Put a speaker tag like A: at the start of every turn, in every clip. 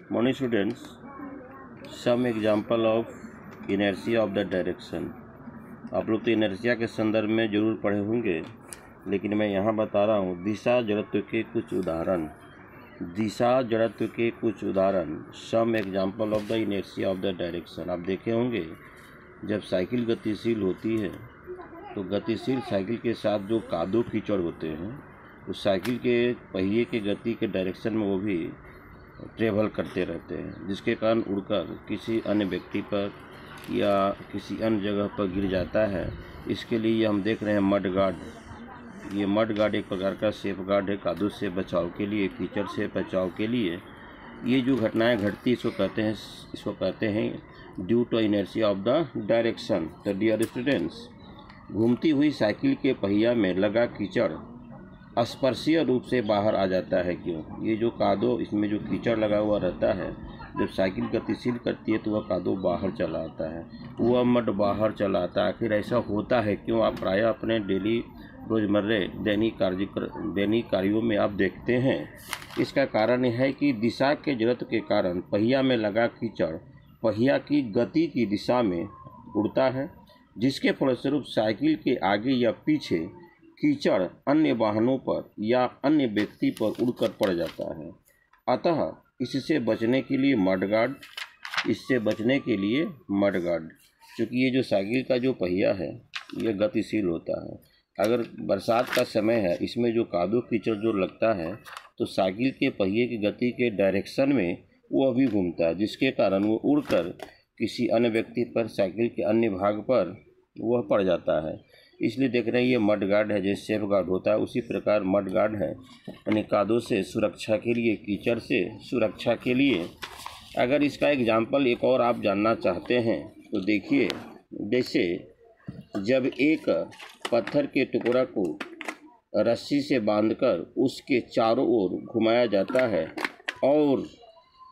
A: Morning students, some example of inertia of the direction। आप लोग तो इनर्शिया के संदर्भ में जरूर पढ़े होंगे, लेकिन मैं यहाँ बता रहा हूँ दिशा जड़त्व के कुछ उदाहरण। Some example of the inertia of the direction. आप देखे होंगे जब साइकिल गतिशील होती है तो गतिशील साइकिल के साथ जो कादो कीचड़ होते हैं उस साइकिल के पहिए के गति के डायरेक्शन में वो भी ट्रेवल करते रहते हैं, जिसके कारण उड़कर किसी अन्य व्यक्ति पर या किसी अन्य जगह पर गिर जाता है। इसके लिए हम देख रहे हैं मड गार्ड। ये मड गार्ड एक प्रकार का सेफ गार्ड है कादो से बचाव के लिए, कीचड़ से बचाव के लिए। ये जो घटनाएं घटती इसको कहते हैं due to inertia of the direction. तो डियर स्टूडेंट्स, घूमती हुई साइकिल के पहिया में लगा कीचड़ स्पर्शीय रूप से बाहर आ जाता है। क्यों? ये जो कादो, इसमें जो कीचड़ लगा हुआ रहता है, जब साइकिल गतिशील करती है तो वह कादो बाहर चला आता है, वह मड बाहर चला आता है। आखिर ऐसा होता है क्यों? आप प्रायः अपने डेली रोजमर्रे दैनिक कार्यों में आप देखते हैं। इसका कारण यह है कि दिशा के जड़त्व के कारण पहिया में लगा कीचड़ पहिया की गति की दिशा में उड़ता है, जिसके फलस्वरूप साइकिल के आगे या पीछे कीचड़ अन्य वाहनों पर या अन्य व्यक्ति पर उड़कर पड़ जाता है। अतः इससे बचने के लिए मड गार्ड, क्योंकि ये जो साइकिल का जो पहिया है ये गतिशील होता है। अगर बरसात का समय है, इसमें जो कादो कीचड़ जो लगता है तो साइकिल के पहिए की गति के डायरेक्शन में वो अभी घूमता है, जिसके कारण वो उड़कर किसी अन्य व्यक्ति पर, साइकिल के अन्य भाग पर वह पड़ जाता है। इसलिए देख रहे हैं ये मड गार्ड है। जैसे सेफ गार्ड होता है उसी प्रकार मड गार्ड है, यानी कादो से सुरक्षा के लिए, कीचड़ से सुरक्षा के लिए। अगर इसका एग्जाम्पल एक और आप जानना चाहते हैं तो देखिए, जैसे जब एक पत्थर के टुकड़ा को रस्सी से बांधकर उसके चारों ओर घुमाया जाता है और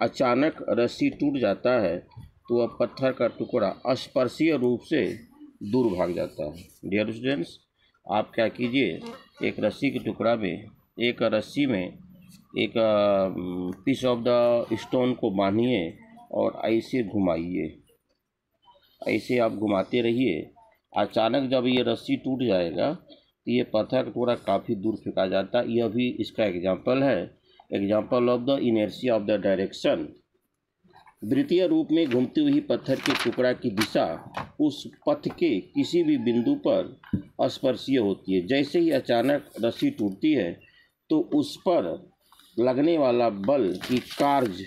A: अचानक रस्सी टूट जाता है तो वह पत्थर का टुकड़ा स्पर्शीय रूप से दूर भाग जाता है। डियर स्टूडेंट्स, आप क्या कीजिए, एक रस्सी में एक पीस ऑफ द स्टोन को बांधिए और ऐसे घुमाइए, ऐसे आप घुमाते रहिए। अचानक जब ये रस्सी टूट जाएगा तो ये पत्थर का टुकड़ा काफ़ी दूर फेंका जाता है। यह भी इसका एग्जाम्पल है, example of the inertia of the direction. वृत्तीय रूप में घूमती हुई पत्थर के टुकड़ा की दिशा उस पथ के किसी भी बिंदु पर स्पर्शीय होती है। जैसे ही अचानक रस्सी टूटती है तो उस पर लगने वाला बल की कार्य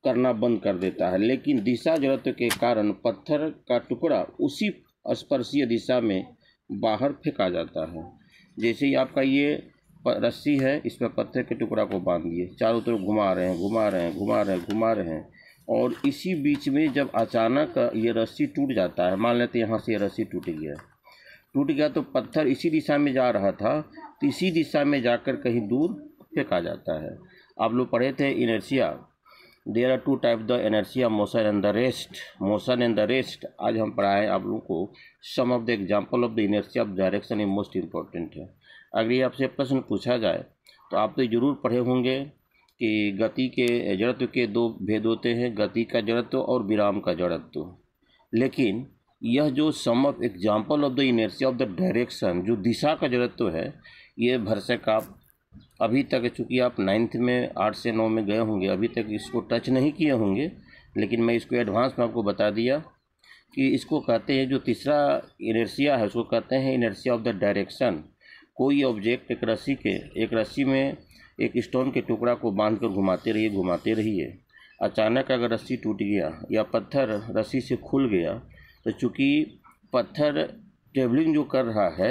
A: करना बंद कर देता है, लेकिन दिशा जड़त्व के कारण पत्थर का टुकड़ा उसी स्पर्शीय दिशा में बाहर फेंका जाता है। जैसे ही आपका ये रस्सी है, इस पर पत्थर के टुकड़ा को बांध दिए, चारों तरफ घुमा रहे हैं और इसी बीच में जब अचानक ये रस्सी टूट जाता है, मान लेते हैं यहाँ से ये रस्सी टूट गया तो पत्थर इसी दिशा में जा रहा था तो इसी दिशा में जाकर कहीं दूर फेंका जाता है। आप लोग पढ़े थे inertia, there are two type the inertia, motion and the rest. आज हम पढ़ाएं आप लोगों को some of the example of the inertia of direction is most important है। अगर ये आपसे प्रश्न पूछा जाए तो आप तो जरूर पढ़े होंगे कि गति के जड़त्व के दो भेद होते हैं, गति का जड़त्व और विराम का जड़त्व। लेकिन यह जो some of example of the inertia of the direction, जो दिशा का जड़त्व है, ये भरसक आप अभी तक, चूँकि आप 9th में 8 से 9 में गए होंगे, अभी तक इसको टच नहीं किए होंगे, लेकिन मैं इसको एडवांस में आपको बता दिया कि इसको कहते हैं, जो तीसरा इनर्शिया है उसको कहते हैं इनर्शिया ऑफ द डायरेक्शन। कोई ऑब्जेक्ट एक रस्सी में एक स्टोन के टुकड़ा को बांधकर घुमाते रहिए। अचानक अगर रस्सी टूट गया या पत्थर रस्सी से खुल गया तो चूँकि पत्थर ट्रेवलिंग जो कर रहा है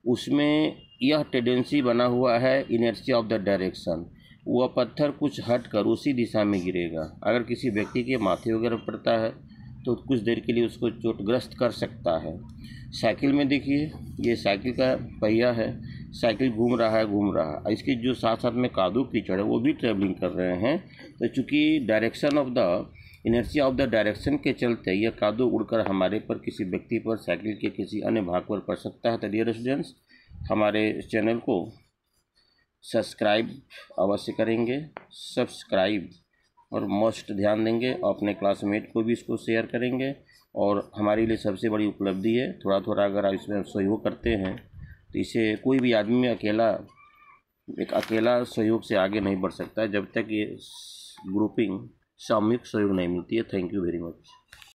A: उसमें यह टेंडेंसी बना हुआ है इनर्शिया ऑफ द डायरेक्शन, वह पत्थर कुछ हटकर उसी दिशा में गिरेगा। अगर किसी व्यक्ति के माथे वगैरह पड़ता है तो कुछ देर के लिए उसको चोटग्रस्त कर सकता है। साइकिल में देखिए, ये साइकिल का पहिया है, साइकिल घूम रहा है, इसके जो साथ साथ में कादो कीचड़ है वो भी ट्रेवलिंग कर रहे हैं। तो चूँकि direction of the inertia of the direction के चलते यह कादो उड़कर हमारे पर, किसी व्यक्ति पर, साइकिल के किसी अन्य भाग पर पड़ सकता है। तो डियर स्टूडेंट्स, हमारे चैनल को सब्सक्राइब अवश्य करेंगे, सब्सक्राइब और मस्ट ध्यान देंगे, अपने क्लासमेट को भी इसको शेयर करेंगे। और हमारे लिए सबसे बड़ी उपलब्धि है, थोड़ा थोड़ा अगर आप इसमें सहयोग करते हैं तो इसे कोई भी आदमी एक अकेला सहयोग से आगे नहीं बढ़ सकता जब तक ये ग्रुपिंग सामूहिक सहयोग नहीं मिलती है। Thank you very much.